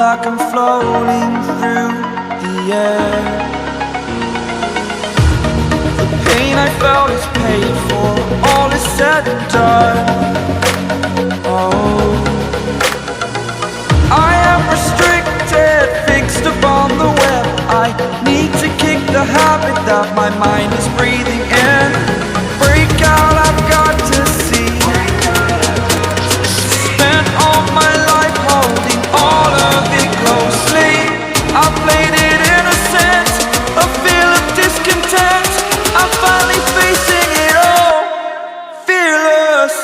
like I'm floating through the air. The pain I felt is paid for, all is said and done. Oh, I am restricted, fixed upon the web. I need to kick the habit that my mind is breathing in. Break out, I've got to see. Spent all my life holding all of it closely. I played it innocent, a feel of discontent. I'm finally facing it all, fearless.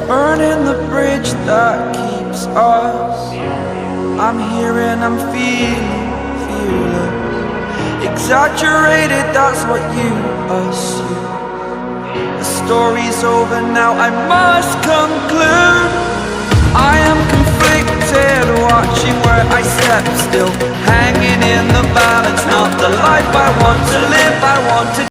Burning the bridge that keeps us. I'm here and I'm feeling fearless. Exaggerated, that's what you assume. The story's over now, I must conclude. I am conflicted, watching where I step still, hanging in the balance. Not the life I want to live, I want to